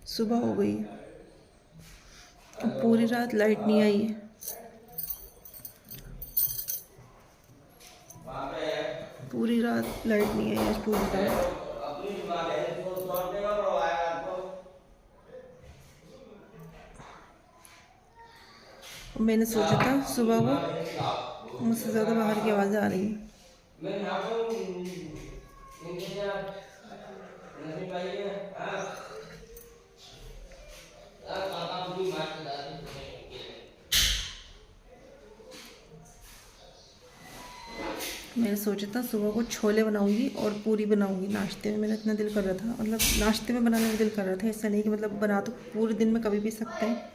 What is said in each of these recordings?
सुबह हो गई है। अब पूरी रात लाइट नहीं आई है। पूरी रात लाइट नहीं आई आज पूरी रात। मैंने सोचा था सुबह को मुझसे ज़्यादा बाहर की आवाज़ें आ रही हैं। मैंने सोचा था सुबह को छोले बनाऊंगी और पूरी बनाऊंगी नाश्ते में। मेरा इतना दिल कर रहा था, मतलब नाश्ते में बनाने में दिल कर रहा था। ऐसा नहीं कि मतलब बना तो पूरे दिन में कभी भी सकते हैं,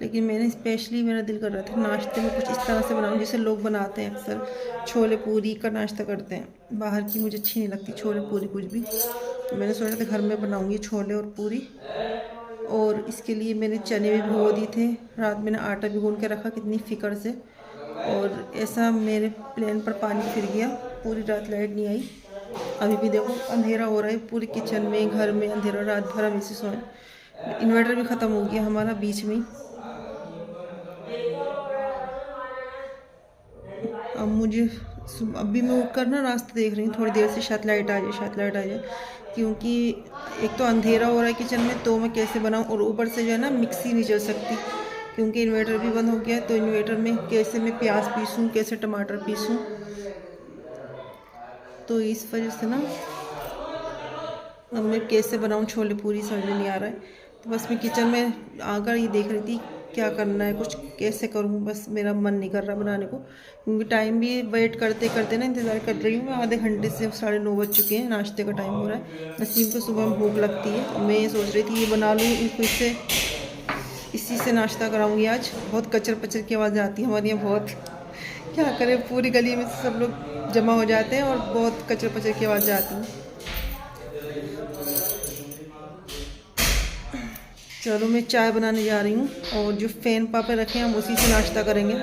लेकिन मैंने स्पेशली मेरा दिल कर रहा था नाश्ते में कुछ इस तरह से बनाऊं जैसे लोग बनाते हैं अक्सर छोले पूरी का नाश्ता करते हैं। बाहर की मुझे अच्छी नहीं लगती छोले पूरी कुछ भी। तो मैंने सोचा था घर में बनाऊंगी छोले और पूरी। और इसके लिए मैंने चने भी भिगो दिए थे रात। मैंने आटा भिगोन के रखा कितनी फ़िक्र से, और ऐसा मेरे प्लेन पर पानी फिर गया। पूरी रात लाइट नहीं आई। अभी भी देखो अंधेरा हो रहा है, पूरे किचन में घर में अंधेरा। रात भर हम इसी सोए। इन्वर्टर भी ख़त्म हो गया हमारा बीच में। अब मुझे अभी मैं उठकर ना रास्ता देख रही हूँ थोड़ी देर से, शायद लाइट आ जाए, शायद लाइट आ जाए। क्योंकि एक तो अंधेरा हो रहा है किचन में, तो मैं कैसे बनाऊँ। और ऊपर से जो है ना मिक्सी नहीं चल सकती क्योंकि इन्वर्टर भी बंद हो गया है। तो इन्वर्टर में कैसे मैं प्याज पीसूँ, कैसे टमाटर पीसूँ, तो इस वजह से ना अब मैं कैसे बनाऊँ छोले पूरी समझ में नहीं आ रहा है। तो बस मैं किचन में आकर ये देख रही थी क्या करना है, कुछ कैसे करूँ। बस मेरा मन नहीं कर रहा बनाने को, क्योंकि टाइम भी वेट करते करते ना इंतज़ार कर रही हूँ मैं आधे घंटे से। 9:30 बज चुके हैं, नाश्ते का टाइम हो रहा है। नसीम को सुबह में भूख लगती है और मैं ये सोच रही थी ये बना लूँ इनको, इससे इसी से नाश्ता कराऊँगी आज। बहुत कचर पचर की आवाज़ आती है हमारे यहाँ बहुत। क्या करें, पूरी गली में सब लोग जमा हो जाते हैं और बहुत कचर पचर की आवाज़ आती हैं। चलो मैं चाय बनाने जा रही हूँ, और जो फ़ैन पापे रखे हैं हम उसी से नाश्ता करेंगे।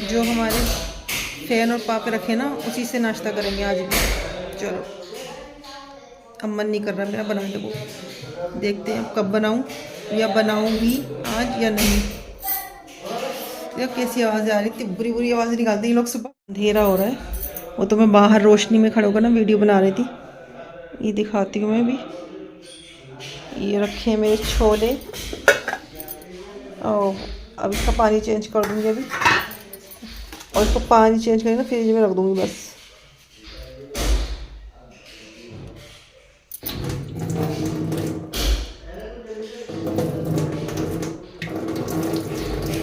जो हमारे फ़ैन और पापे रखे ना उसी से नाश्ता करेंगे आज भी। चलो अब मन नहीं कर रहा मेरा बनाने को, देखते हैं कब बनाऊँ, या बनाऊँगी आज या नहीं। देखो कैसी आवाज़ें आ रही, इतनी बुरी बुरी आवाज़ें निकालते हैं ये लोग सुबह। अंधेरा हो रहा है, वो तो मैं बाहर रोशनी में खड़ा होकर ना वीडियो बना रही थी। ये दिखाती हूँ मैं भी। ये रखे हैं मेरे छोले, और अब इसका पानी चेंज कर दूँगी अभी। और इसको पानी चेंज करके ना फ्रिज में रख दूँगी बस।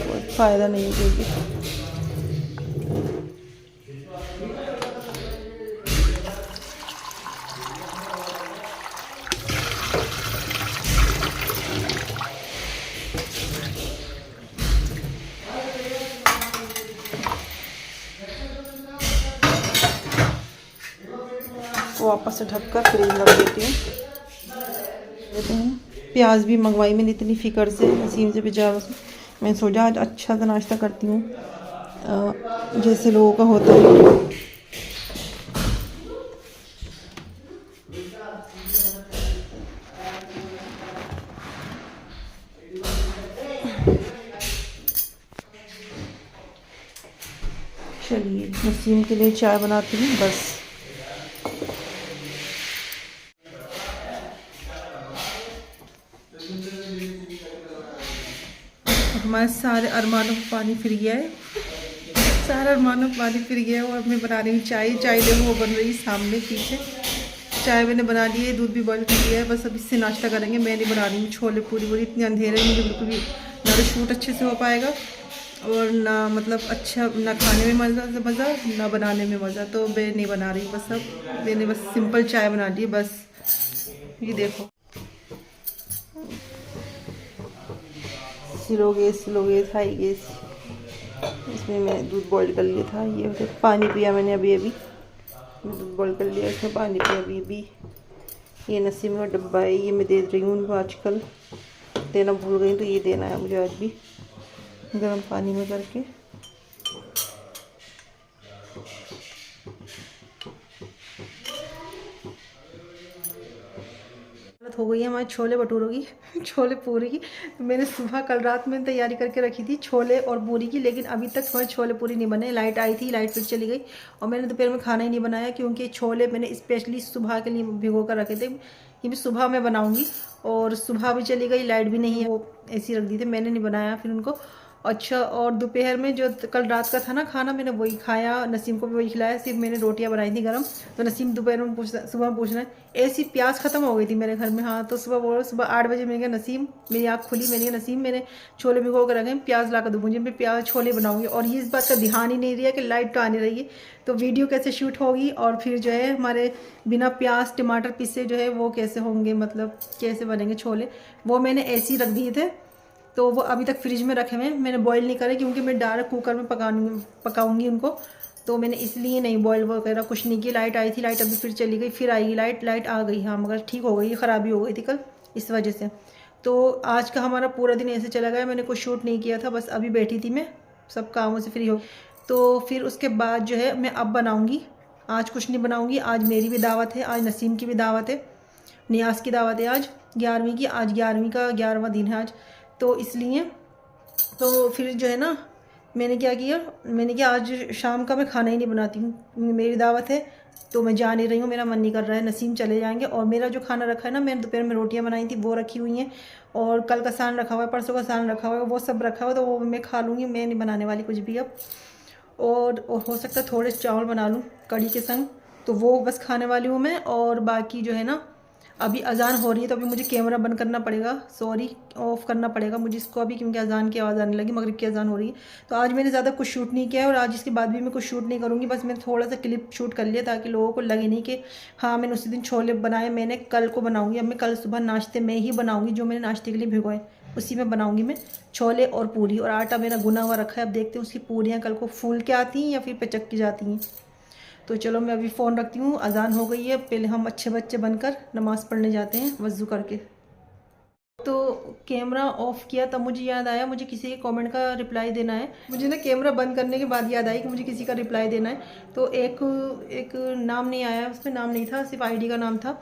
कोई फ़ायदा नहीं है क्योंकि वापस से ढककर फ्रिज में रख देती हूँ। देते हैं प्याज भी मंगवाई मैंने इतनी फ़िक्र से नसीम से बेचारा से। मैं सोचा आज अच्छा सा नाश्ता करती हूँ जैसे लोगों का होता है। चलिए नसीम के लिए चाय बनाती हूँ बस। हमारे सारे अरमानों को पानी फिर गया है, सारे अरमानों को पानी फिर गया है। और मैं बना रही हूँ चाय। चाय देखो वो बन रही है सामने पीछे। चाय मैंने बना ली है, दूध भी बॉईल कर लिया है। बस अब इससे नाश्ता करेंगे। मैं नहीं बना रही हूँ छोले पूरी वूरी, इतनी अंधेरे में मुझे बिल्कुल भी ना तो शूट अच्छे से हो पाएगा, और ना मतलब अच्छा ना खाने में मज़ा ना बनाने में मज़ा। तो मैं नहीं बना रही। बस अब मैंने बस सिंपल चाय बना ली है बस। ये देखो स्लो गैस हाई गैस। इसमें मैंने दूध बॉईल कर लिया था। ये पानी पिया मैंने अभी अभी, दूध बॉईल कर लिया, इसमें पानी पिया अभी अभी। ये नसीम का डब्बा है, ये मैं दे रही हूँ उनको। आजकल देना भूल गई तो ये देना है मुझे आज भी, गर्म पानी में करके। हो गई है हमारे छोले भटूरों की छोले पूरी की। तो मैंने सुबह कल रात में तैयारी करके रखी थी छोले और पूरी की, लेकिन अभी तक हमारे छोले पूरी नहीं बने। लाइट आई थी, लाइट फिर चली गई और मैंने दोपहर में खाना ही नहीं बनाया, क्योंकि छोले मैंने स्पेशली सुबह के लिए भिगो कर रखे थे। ये भी सुबह मैं बनाऊँगी, और सुबह भी चली गई, लाइट भी नहीं है, वो ऐसी रख दी थी, मैंने नहीं बनाया फिर उनको। अच्छा, और दोपहर में जो कल रात का था ना खाना, मैंने वही खाया, नसीम को भी वही खिलाया, सिर्फ मैंने रोटियां बनाई थी गरम। तो नसीम दोपहर में सुबह पूछना है, ऐसी प्याज खत्म हो गई थी मेरे घर में। हाँ, तो सुबह 8 बजे मैंने कहा नसीम, मेरी आँख खुली, मैंने कहा नसीम मैंने छोले भिगो कर रखे, प्याज ला कर दो मुझे, मैं प्याज छोले बनाऊँगी। और ये इस बात का ध्यान ही नहीं रहा कि लाइट तो आने रही है, तो वीडियो कैसे शूट होगी, और फिर जो है हमारे बिना प्याज टमाटर पीसे जो है वो कैसे होंगे, मतलब कैसे बनेंगे छोले। वो मैंने ऐसे ही रख दिए थे, तो वो अभी तक फ्रिज में रखे हुए हैं, मैंने बॉईल नहीं करे, क्योंकि मैं डायरेक्ट कुकर में पकाऊंगी उनको, तो मैंने इसलिए नहीं बॉईल वगैरह कुछ नहीं किया। लाइट आई थी, लाइट अभी फिर चली गई, फिर आएगी लाइट आ गई, हाँ, मगर ठीक हो गई, ख़राबी हो गई थी कल इस वजह से। तो आज का हमारा पूरा दिन ऐसे चला गया, मैंने कुछ शूट नहीं किया था, बस अभी बैठी थी मैं, सब कामों से फ्री हो। तो फिर उसके बाद जो है मैं अब बनाऊँगी, आज कुछ नहीं बनाऊँगी। आज मेरी भी दावत है, आज नसीम की भी दावत है, नियाज़ की दावत है आज 11वीं की, आज 11वीं का 11वां दिन है आज, तो इसलिए तो फिर जो है ना मैंने क्या किया, आज शाम का मैं खाना ही नहीं बनाती हूँ, मेरी दावत है तो मैं जा नहीं रही हूँ, मेरा मन नहीं कर रहा है, नसीम चले जाएंगे। और मेरा जो खाना रखा है ना, मैंने दोपहर में रोटियाँ बनाई थी वो रखी हुई हैं, और कल का सालन रखा हुआ है, परसों का सालन रखा हुआ है, वो सब रखा हुआ है, तो वो मैं खा लूँगी, मैं नहीं बनाने वाली कुछ भी अब। और हो सकता है थोड़े चावल बना लूँ कड़ी के संग, तो वो बस खाने वाली हूँ मैं। और बाकी जो है ना, अभी अजान हो रही है, तो अभी मुझे कैमरा बंद करना पड़ेगा, सॉरी ऑफ़ करना पड़ेगा मुझे इसको अभी, क्योंकि अजान की आवाज़ आने लगी, मगरिब की अजान हो रही है। तो आज मैंने ज़्यादा कुछ शूट नहीं किया है, और आज इसके बाद भी मैं कुछ शूट नहीं करूँगी, बस मैंने थोड़ा सा क्लिप शूट कर लिया, ताकि लोगों को लगे नहीं कि हाँ मैंने उसी दिन छोले बनाए, मैंने कल को बनाऊँगी। अब मैं कल सुबह नाश्ते में ही बनाऊँगी, जो मैंने नाश्ते के लिए भिगोए उसी में बनाऊँगी मैं छोले और पूरी। और आटा मेरा गुना हुआ रखा है, अब देखते हैं उसकी पूरियाँ कल को फूल के आती हैं या फिर पिचक की जाती हैं। तो चलो मैं अभी फ़ोन रखती हूँ, अजान हो गई है, पहले हम अच्छे बच्चे बनकर नमाज़ पढ़ने जाते हैं वज़ू करके। तो कैमरा ऑफ़ किया तब मुझे याद आया, मुझे किसी के कमेंट का रिप्लाई देना है। मुझे ना कैमरा बंद करने के बाद याद आई कि मुझे किसी का रिप्लाई देना है। तो एक नाम नहीं आया, उसमें नाम नहीं था, सिर्फ आईडी का नाम था।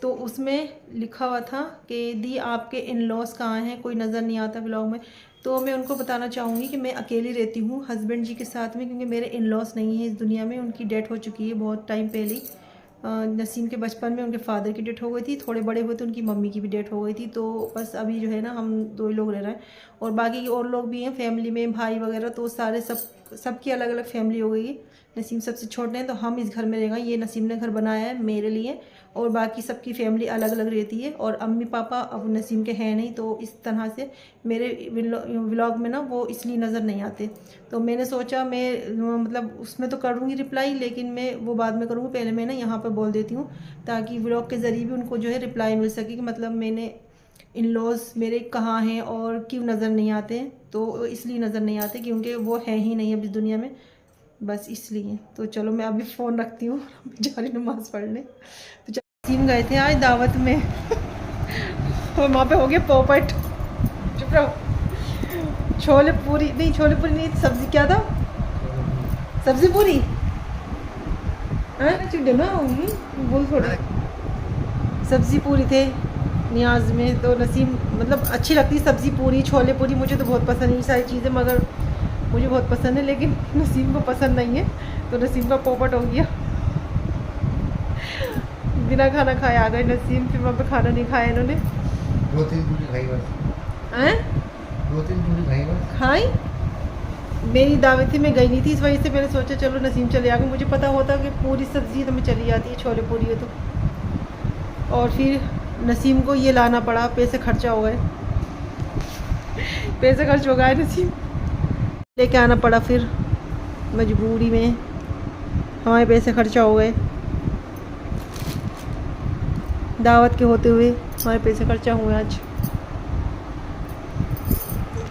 तो उसमें लिखा हुआ था कि दी आपके इन लॉस कहाँ हैं, कोई नज़र नहीं आता व्लॉग में। तो मैं उनको बताना चाहूँगी कि मैं अकेली रहती हूँ हस्बैंड जी के साथ में, क्योंकि मेरे इन लॉस नहीं है इस दुनिया में, उनकी डेथ हो चुकी है बहुत टाइम पहले ही। नसीम के बचपन में उनके फादर की डेथ हो गई थी, थोड़े बड़े हुए तो उनकी मम्मी की भी डेथ हो गई थी। तो बस अभी जो है ना हम 2 ही लोग रह रहे हैं, और बाकी और लोग भी हैं फैमिली में, भाई वगैरह, तो सारे सबकी अलग अलग फैमिली हो गई है। नसीम सबसे छोटे हैं, तो हम इस घर में रहेंगे, ये नसीम ने घर बनाया है मेरे लिए, और बाकी सबकी फैमिली अलग अलग रहती है। और अम्मी पापा अब नसीम के हैं नहीं, तो इस तरह से मेरे व्लॉग में ना वो इसलिए नज़र नहीं आते। तो मैंने सोचा मैं मतलब उसमें तो करूँगी रिप्लाई, लेकिन मैं वो बाद में करूँगी, पहले मैं ना यहाँ पर बोल देती हूँ, ताकि व्लॉग के ज़रिए भी उनको जो है रिप्लाई मिल सके कि मतलब मैंने इन लॉज मेरे कहाँ हैं और क्यों नज़र नहीं आते। तो इसलिए नज़र नहीं आते क्योंकि वो है ही नहीं अब इस दुनिया में, बस इसलिए। तो चलो मैं अभी फ़ोन रखती हूँ, जा रही नमाज़ पढ़ने। तो नसीम गए थे आज दावत में और वहाँ पे हो गया पोपट, चुप रहो। छोले पूरी नहीं, सब्ज़ी क्या था, सब्ज़ी पूरी चुटे ना बोल थोड़ा, सब्ज़ी पूरी थे नियाज में। तो नसीम मतलब अच्छी लगती सब्ज़ी पूरी छोले पूरी, मुझे तो बहुत पसंद है ये सारी चीज़ें, मगर मुझे बहुत पसंद है, लेकिन नसीम को पसंद नहीं है। तो नसीम का पोपट हो गया, बिना खाना खाए आ गए नसीम, फिर वहाँ पे खाना नहीं खाया इन्होंने, 2-3 पूरी खाई बस। 2-3 पूरी खाई बस। खाई मेरी दावत थी, मैं गई नहीं थी, इस वजह से मैंने सोचा चलो नसीम चले आ गए। मुझे पता होता कि पूरी सब्ज़ी तो मैं चली जाती है, छोले पूरी है तो। और फिर नसीम को ये लाना पड़ा, पैसे खर्चा हो गए, पैसे खर्च हो गए, नसीम लेके आना पड़ा, फिर मजबूरी में हमारे पैसे खर्चा हो गए, दावत के होते हुए हमारे पैसे खर्चा हुए आज।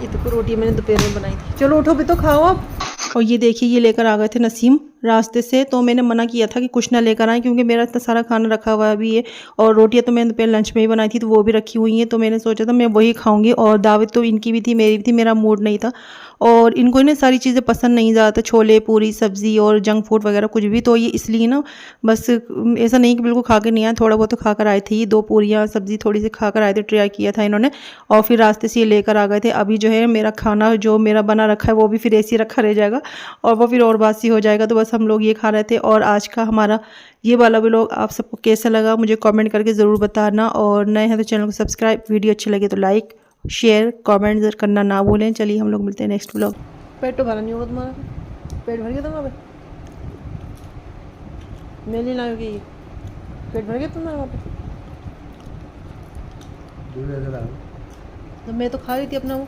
ये तो रोटी मैंने दोपहर में बनाई थी। चलो उठो भी तो खाओ अब। और ये देखिए ये लेकर आ गए थे नसीम रास्ते से, तो मैंने मना किया था कि कुछ ना लेकर आएँ क्योंकि मेरा इतना सारा खाना रखा हुआ भी है और रोटियाँ तो मैंने दोपहर लंच में ही बनाई थी तो वो भी रखी हुई हैं। तो मैंने सोचा था मैं वही खाऊँगी और दावत तो इनकी भी थी, मेरी भी थी, मेरा मूड नहीं था और इनको ना सारी चीज़ें पसंद नहीं, ज़्यादातर छोले पूरी सब्ज़ी और जंक फूड वगैरह कुछ भी। तो ये इसलिए ना बस ऐसा नहीं कि बिल्कुल खा के नहीं आए, थोड़ा बहुत तो खा कर आए थे। ये 2 पूरियाँ सब्ज़ी थोड़ी सी खा कर आए थे, ट्राई किया था इन्होंने और फिर रास्ते से ये लेकर आ गए थे। अभी जो है मेरा खाना जो मेरा बना रखा है वो भी फिर ऐसे ही रखा रह जाएगा और वो फिर और बासी हो जाएगा। तो बस हम लोग ये खा रहे थे और आज का हमारा ये वाला व्लॉग आप सबको कैसा लगा मुझे कमेंट करके ज़रूर बताना और नए हैं तो चैनल को सब्सक्राइब, वीडियो अच्छी लगे तो लाइक शेयर कमेंट करना ना भूलें। चलिए हम लोग मिलते हैं नेक्स्ट व्लॉग। पेट तो भरा नहीं होगा तुम्हारा? पेट भर गया तुम्हारा? मैं नहीं लाऊंगी। पेट भर गया तुम्हारा वहाँ पे? दूध ऐसा डालो। तो मैं तो खा रही थी अपना वो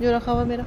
जो रखा हुआ मेरा।